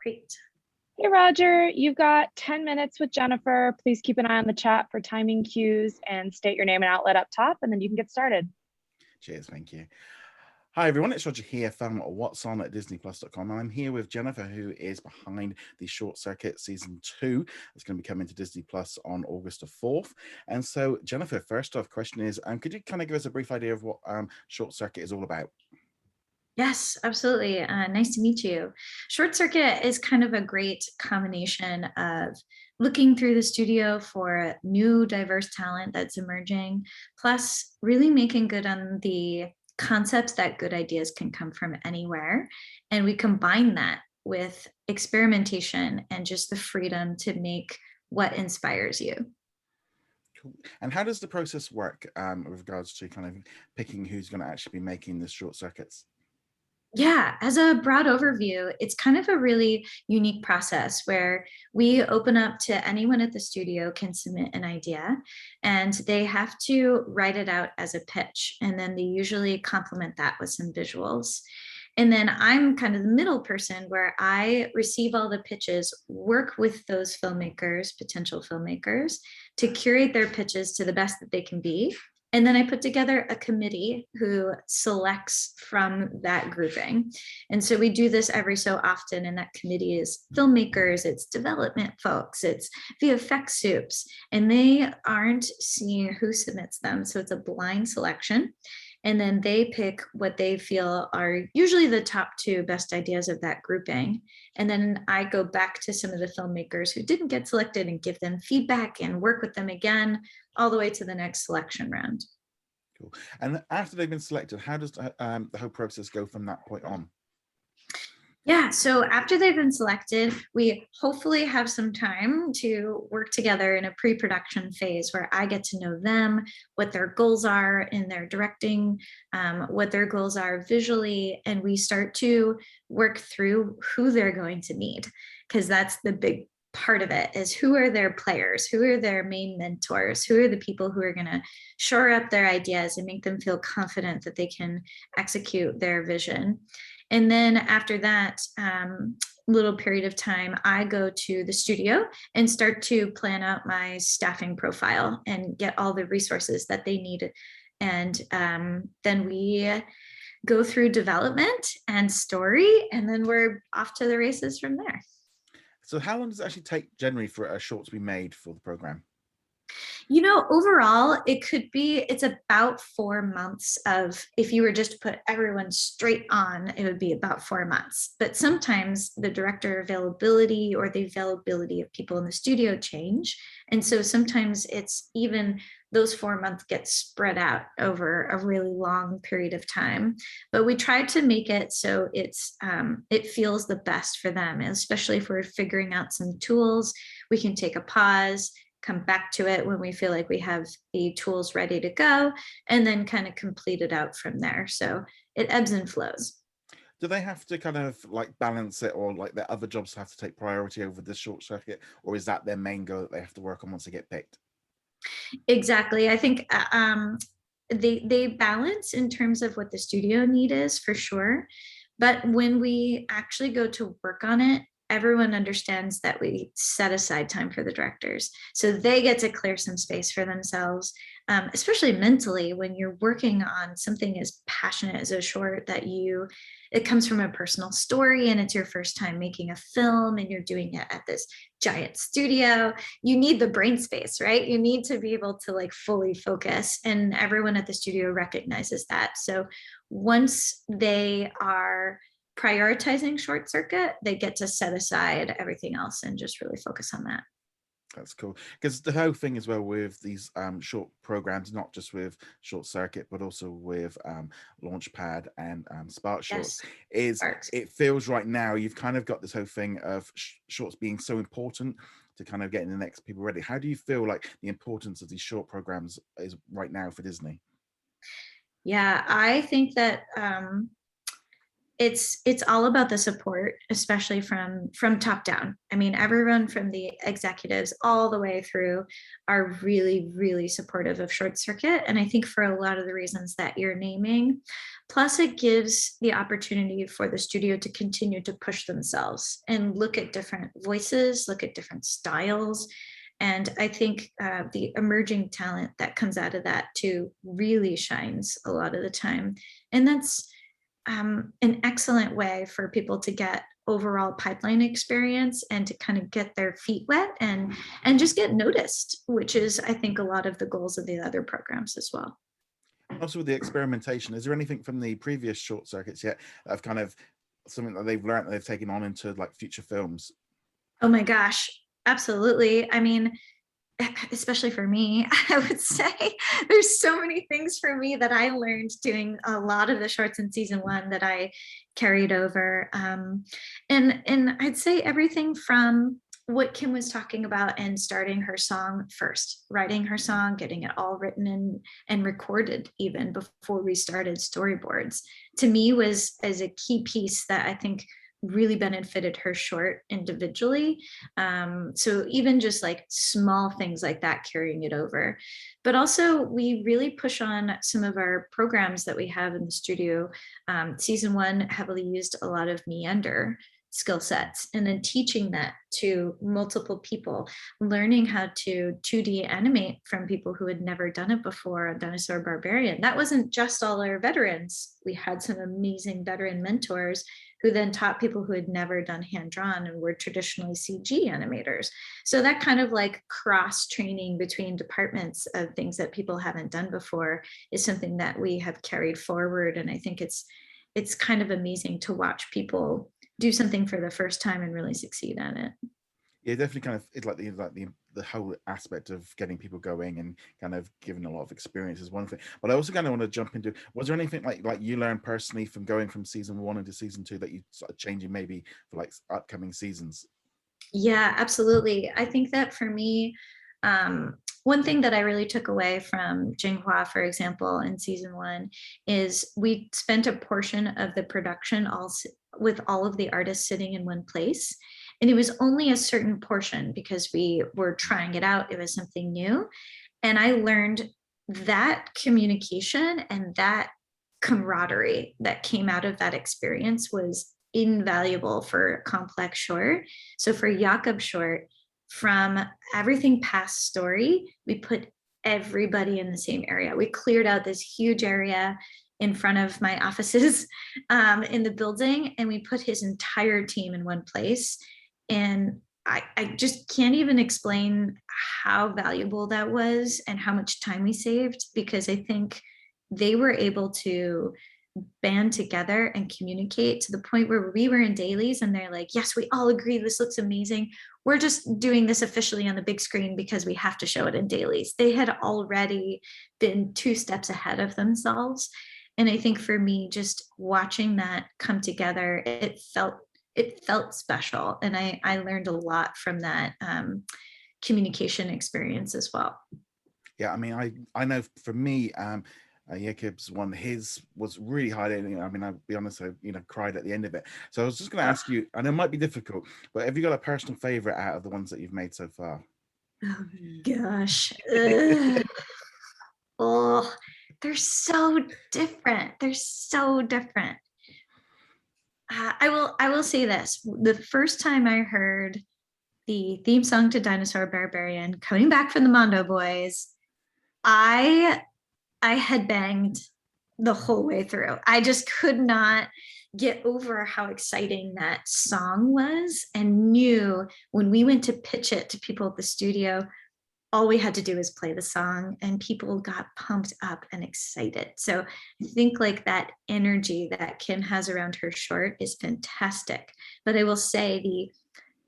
Great. Hey, Roger, you've got 10 minutes with Jennifer. Please keep an eye on the chat for timing cues and state your name and outlet up top, and then you can get started. Cheers, thank you. Hi everyone, it's Roger here from What's On at DisneyPlus.com. I'm here with Jennifer, who is behind the Short Circuit Season 2. It's going to be coming to Disney Plus on August the 4th. And so, Jennifer, first off, question is, could you kind of give us a brief idea of what Short Circuit is all about? Yes, absolutely. Nice to meet you. Short Circuit is kind of a great combination of looking through the studio for new diverse talent that's emerging, plus really making good on the concepts that good ideas can come from anywhere. And we combine that with experimentation and just the freedom to make what inspires you. Cool. And how does the process work with regards to kind of picking who's going to actually be making the short circuits? Yeah, as a broad overview, it's kind of a really unique process where we open up to anyone at the studio can submit an idea and they have to write it out as a pitch. And then they usually complement that with some visuals. And then I'm kind of the middle person where I receive all the pitches, work with those filmmakers, potential filmmakers, to curate their pitches to the best that they can be. And then I put together a committee who selects from that grouping. And so we do this every so often. And that committee is filmmakers, it's development folks, it's VFX soups, and they aren't seeing who submits them. So it's a blind selection. And then they pick what they feel are usually the top 2 best ideas of that grouping. And then I go back to some of the filmmakers who didn't get selected and give them feedback and work with them again, all the way to the next selection round. Cool. And after they've been selected, how does the whole process go from that point on? Yeah, so after they've been selected, we hopefully have some time to work together in a pre-production phase where I get to know them, what their goals are in their directing, what their goals are visually, and we start to work through who they're going to need, because that's the big part of it, is who are their players, who are their main mentors, who are the people who are going to shore up their ideas and make them feel confident that they can execute their vision. And then after that little period of time, I go to the studio and start to plan out my staffing profile and get all the resources that they need. And then we go through development and story, and then we're off to the races from there. So how long does it actually take generally for a short to be made for the program? You know, overall, it's about 4 months of, if you were just to put everyone straight on, it would be about 4 months. But sometimes the director availability or the availability of people in the studio change. And so sometimes it's even those 4 months get spread out over a really long period of time. But we try to make it so it feels the best for them, especially if we're figuring out some tools. We can take a pause, come back to it when we feel like we have the tools ready to go, and then kind of complete it out from there. So it ebbs and flows. Do they have to kind of like balance it, or like their other jobs have to take priority over this short circuit, or is that their main goal that they have to work on once they get picked? Exactly. I think they balance in terms of what the studio need is, for sure. But when we actually go to work on it, everyone understands that we set aside time for the directors. So they get to clear some space for themselves, especially mentally when you're working on something as passionate as a short it comes from a personal story and it's your first time making a film and you're doing it at this giant studio. You need the brain space, right? You need to be able to like fully focus, and everyone at the studio recognizes that. So once they are prioritizing Short Circuit, they get to set aside everything else and just really focus on that. That's cool, because the whole thing as well with these short programs, not just with Short Circuit but also with Launchpad and Spark Shorts, is it feels right now you've kind of got this whole thing of shorts being so important to kind of getting the next people ready. How do you feel like the importance of these short programs is right now for Disney? Yeah, I think that it's all about the support, especially from top down. I mean, everyone from the executives all the way through are really, really supportive of Short Circuit. And I think for a lot of the reasons that you're naming, plus it gives the opportunity for the studio to continue to push themselves and look at different voices, look at different styles. And I think the emerging talent that comes out of that too really shines a lot of the time. And that's an excellent way for people to get overall pipeline experience and to kind of get their feet wet and just get noticed, which is, I think, a lot of the goals of the other programs as well. Also, with the experimentation, is there anything from the previous Short Circuits yet that have kind of something that they've learned that they've taken on into like future films? Oh my gosh, absolutely. I mean, especially for me, I would say there's so many things for me that I learned doing a lot of the shorts in season one that I carried over. And I'd say everything from what Kim was talking about and starting her song first, writing her song, getting it all written and recorded even before we started storyboards, to me was as a key piece that I think really benefited her short individually. So even just like small things like that, carrying it over. But also we really push on some of our programs that we have in the studio. Season one heavily used a lot of meander skill sets, and then teaching that to multiple people, learning how to 2D animate from people who had never done it before on Dinosaur Barbarian. That wasn't just all our veterans. We had some amazing veteran mentors who then taught people who had never done hand-drawn and were traditionally CG animators. So that kind of like cross training between departments of things that people haven't done before is something that we have carried forward. And I think it's kind of amazing to watch people do something for the first time and really succeed at it. Yeah, definitely kind of it's like the whole aspect of getting people going and kind of giving a lot of experience is one thing. But I also kind of want to jump into, was there anything like you learned personally from going from season one into season two that you sort of changing maybe for like upcoming seasons? Yeah, absolutely. I think that for me, one thing that I really took away from Jinghua, for example, in season one, is we spent a portion of the production with all of the artists sitting in one place. And it was only a certain portion because we were trying it out. It was something new. And I learned that communication and that camaraderie that came out of that experience was invaluable for complex short. So for Jakob short, from everything past story, we put everybody in the same area. We cleared out this huge area in front of my offices in the building, and we put his entire team in one place. And I just can't even explain how valuable that was and how much time we saved, because I think they were able to band together and communicate to the point where we were in dailies and they're like, yes, we all agree this looks amazing. We're just doing this officially on the big screen because we have to show it in dailies. They had already been 2 steps ahead of themselves. And I think for me, just watching that come together, it felt special. And I learned a lot from that communication experience as well. Yeah, I mean, I know for me, Jakob's one, his was really hard. I mean, I'll be honest, I cried at the end of it. So I was just going to ask you, and it might be difficult, but have you got a personal favorite out of the ones that you've made so far? Oh gosh. Oh, they're so different. They're so different. I will say this. The first time I heard the theme song to Dinosaur Barbarian coming back from the Mondo Boys, I had banged the whole way through. I just could not get over how exciting that song was, and knew when we went to pitch it to people at the studio, all we had to do was play the song and people got pumped up and excited. So I think like that energy that Kim has around her short is fantastic. But I will say the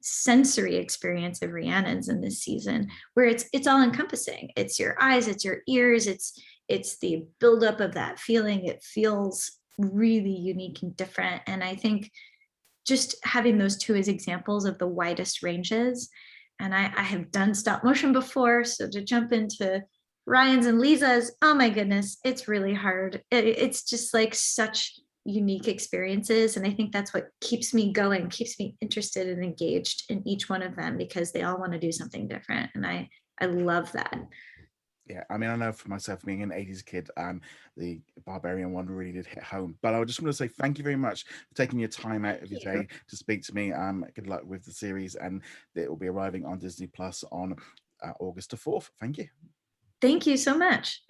sensory experience of Rhiannon's in this season, where it's all encompassing. It's your eyes, it's your ears, it's the buildup of that feeling. It feels really unique and different. And I think just having those two as examples of the widest ranges, and I have done stop motion before, so to jump into Ryan's and Lisa's, oh my goodness, it's really hard. It's just like such unique experiences. And I think that's what keeps me going, keeps me interested and engaged in each one of them, because they all want to do something different. And I love that. Yeah, I mean, I know for myself, being an 80s kid, the Barbarian one really did hit home. But I just want to say thank you very much for taking your time out of your day to speak to me. Good luck with the series, and it will be arriving on Disney Plus on August the 4th. Thank you. Thank you so much.